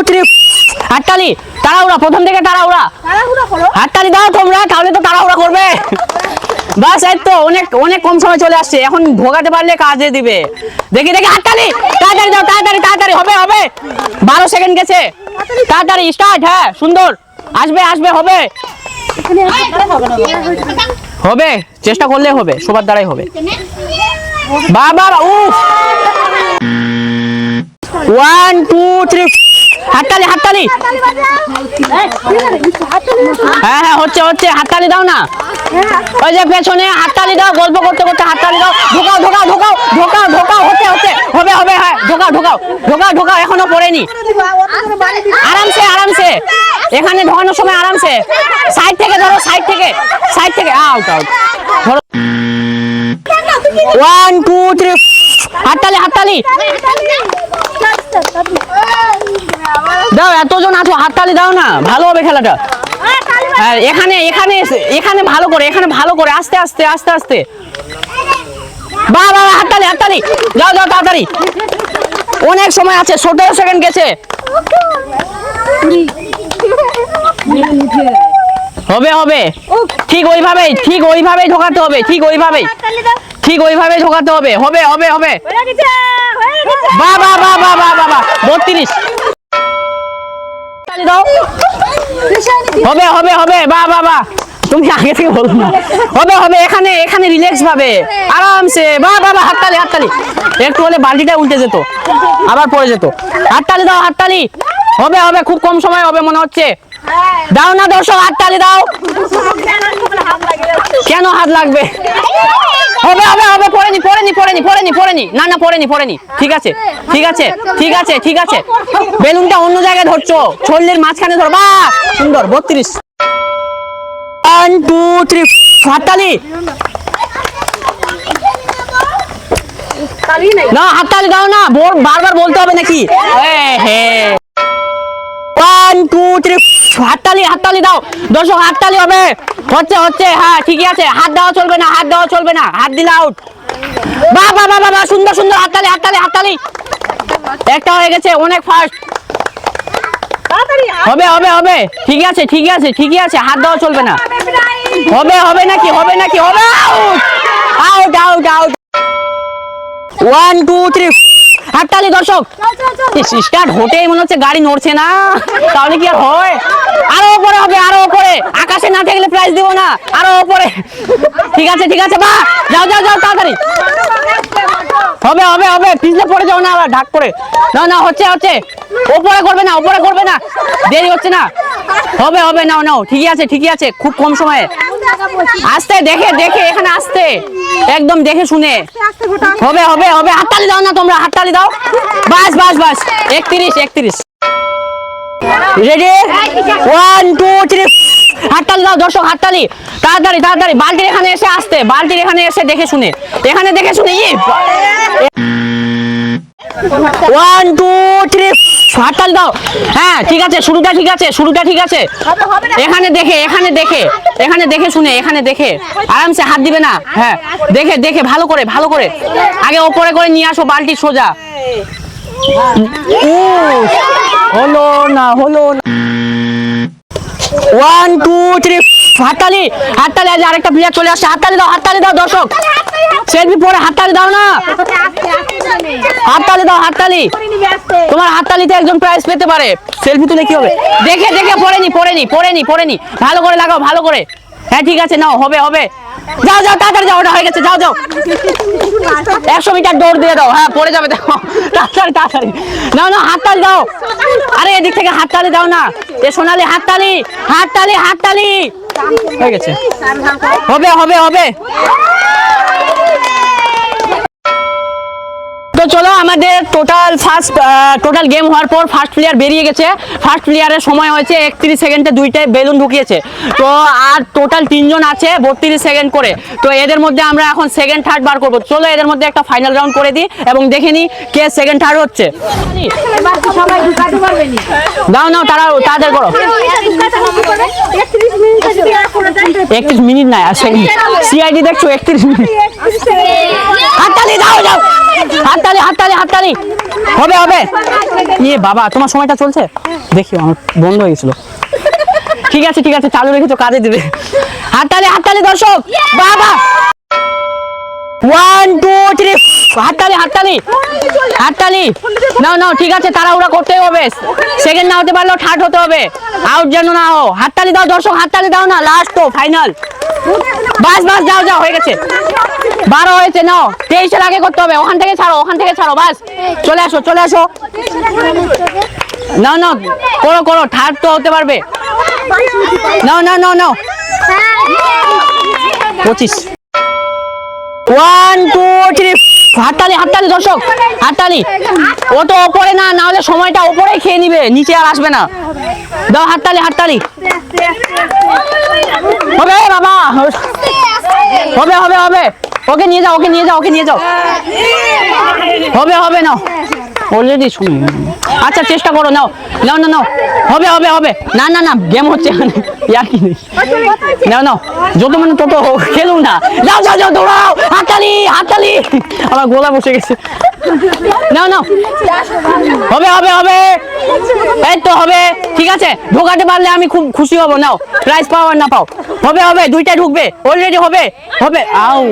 3 হাততালি তাড়াহুড়া প্রথম থেকে তাড়াহুড়া হাততালি দাও তোমরা তাহলে তো তাড়াহুড়া করবে বাস এই তো অনেক অনেক কম সময় চলে আসছে এখন ভোগাতে পারলে কাজে দিবে দেখি দেখি হাততালি তাড়াতাড়ি দাও তাড়াতাড়ি তাড়াতাড়ি হবে হবে 12 সেকেন্ড গেছে তাড়াতাড়ি স্টার্ট হ্যাঁ সুন্দর আসবে আসবে হবে হবে চেষ্টা করলে হবে সবার দ্বারাই হবে বাবা উফ 1 2 3 হাততালি হাততালি হ্যাঁ হ্যাঁ হচ্ছে হচ্ছে হাততালি দাও না ওই যে পেছনে হাততালি দাও গল্প করতে করতে হাততালি দাও ঢোকাও ঢোকাও ঢোকাও ঢোকাও ঢোকাও হচ্ছে হচ্ছে হবে হবে হ্যাঁ ঢোকাও ঢোকাও ঢোকাও ঢোকাও এখনো পড়েনি আরামসে আরামসে এখানে ঢোকানোর সময় আরামসে সাইড থেকে ধরো সাইড থেকে আউট আউট ধরো 1 2 3 হাততালি হাততালি দাও এতজন আছো হাততালি দাও না ভালো হবে খেলাটা এখানে এখানে এখানে ভালো করে আস্তে আস্তে আস্তে আস্তে বাহ বাহ হাততালি হাততালি যাও যাও তাড়াতাড়ি অনেক সময় আছে 17 সেকেন্ড গেছে হবে হবে ঠিক ওইভাবেই ঢোকাতে হবে ঠিক ওইভাবেই ঢোকাতে হবে হবে হবে হবে বাহ বাহ বাহ বাহ বাহ বাহ 32 তালি দাও হবে হবে হবে বাহ বাহ বাহ তুমি আগে থেকে বলো না হবে হবে এখানে এখানে রিল্যাক্স ভাবে আরামসে বাহ বাহ বাহ হাততালি হাততালি একটু হলে বালতিটা উল্টে যেত আবার পড়ে যেত হাততালি দাও হাততালি হবে হবে খুব কম সময় হবে মনে হচ্ছে দাও না দর্শক হাততালি দাও কেন হাত লাগবে হবে হবে হবে পড়েনি না না পড়েনি ঠিক আছে ঠিক আছে ঠিক আছে ঠিক আছে বেলুনটা অন্য জায়গায় ধরছো শরীরের মাঝখানে ধরো বাহ সুন্দর 32 1 2 3 হাততালি না হাততালি দাও না বারবার বলতে হবে নাকি হ্যাঁ 1 2 3 হাততালি দাও দর্শক হাততালি হবে হচ্ছে হ্যাঁ ঠিকই আছে হাত দেওয়া চলবে না হাত দিলে আউট বাহ বাহ বাহ বাহ সুন্দর সুন্দর হাততালি একটা হয়ে গেছে অনেক ফাস্ট হবে হবে হবে ঠিকই আছে হাত দেওয়া চলবে না হবে নাকি হবে আউট 1 2 3 হাততালি দর্শক স্টার্ট হতেই মনে হচ্ছে গাড়ি নড়ছে না তাহলে কি আর হয় আরো উপরে আকাশে না থাকলে প্রাইজ দিব না আরো উপরে ঠিক আছে বাহ যাও তাড়াতাড়ি হবে পিছলে পড়ে যাও না আবার ঢাক করে না হচ্ছে উপরে করবে না দেরি হচ্ছে না হবে নাও ঠিকই আছে খুব কম সময়ে আস্তে দেখে এখানে আস্তে একদম দেখে শুনে হবে হাততালি দাও না তোমরা হাততালি দাও বাস 31 রেডি 1 2 3 হাততালি দাও দর্শক হাততালি তাড়াতাড়ি বালতির এখানে এসে দেখে শুনে 1 2 3 হাততালি দাও হ্যাঁ ঠিক আছে শুরুটা ঠিক আছে এখানে দেখে শুনে আরামসে হাত দিবে না হ্যাঁ দেখে ভালো করে আগে উপরে করে নিয়ে আসো বালতি সোজা হলো না 1 2 3 হাততালি আজ আরেকটা প্লেয়ার চলে আসছে হাততালি দাও দর্শক সেলফি পরে হাততালি দাও না হাততালি তোমার হাততালিতে একজন প্রাইজ পেতে পারে সেলফি তুলে কি হবে দেখে পড়েনি ভালো করে লাগাও ভালো করে হ্যাঁ ঠিক আছে নাও হবে যাও তাড়াতাড়ি যাও ওটা হয়ে গেছে যাও 100 মিটার দৌড় দিয়ে দাও হ্যাঁ পড়ে যাবে দেখো তাড়াতাড়ি না হাততালি দাও আরে এদিক থেকে হাততালি দাও না এ সোনালি হাততালি হয়ে গেছে হবে তো চলো আমাদের টোটাল গেম হওয়ার পর ফার্স্ট প্লেয়ার বেরিয়ে গেছে ফার্স্ট প্লেয়ারের সময় হয়েছে 31 সেকেন্ডে দুইটাই বেলুন ঢুকিয়েছে তো আর টোটাল 3 জন আছে 32 সেকেন্ড করে তো এদের মধ্যে আমরা এখন সেকেন্ড থার্ড বার করব চলো এদের মধ্যে একটা ফাইনাল রাউন্ড করে দিই এবং দেখে নিই কে সেকেন্ড থার্ড হচ্ছে নাও তাড়াতাড়ি করো 31 মিনিট না আসেনি সিআইডি দেখছো 31 মিনিট হাততালি দাও হাততালি হাততালি হাততালি হবে হবে ইয়ে বাবা তোমার সময়টা চলছে দেখি আমার বন্ধ হয়ে গেছিল ঠিক আছে চালু রেখেছো কাজে দিবে হাততালি হাততালি দর্শক বাবা 1 2 3 হাততালি হাততালি হাততালি নাও ঠিক আছে তাড়াহুড়া করতেই হবে সেকেন্ড না হতে পারলেও থার্ড হতে হবে আউট যেন না হো হাততালি দাও দর্শক হাততালি দাও না লাস্ট তো ফাইনাল বাস যাও হয়ে গেছে 12 হয়েছে নাও 23 এর আগে করতে হবে ওখান থেকে ছাড়ো বাস চলে আসো নাও করো থার্ড তো হতে পারবে নাও 25 1 2 3 হাততালি দর্শক হাততালি ও তো ওপরে না হলে সময়টা ওপরে খেয়ে নিবে নিচে আর আসবে না দাও হাততালি হবে বাবা হবে ওকে নিয়ে যাও হবে না অলরেডি শুনি আচ্ছা চেষ্টা করো নাও হবে না গেম হচ্ছে ইয়ার কি নাও যত মানে তত খেলুন না যাও দৌড়াও হাততালি আমার গোলা বসে গেছে নাও হবে এই তো হবে ঠিক আছে ঢোকাতে পারলে আমি খুব খুশি হব নাও প্রাইজ পাও আর না পাও হবে দুইটাই ঢুকবে অলরেডি হবে আউ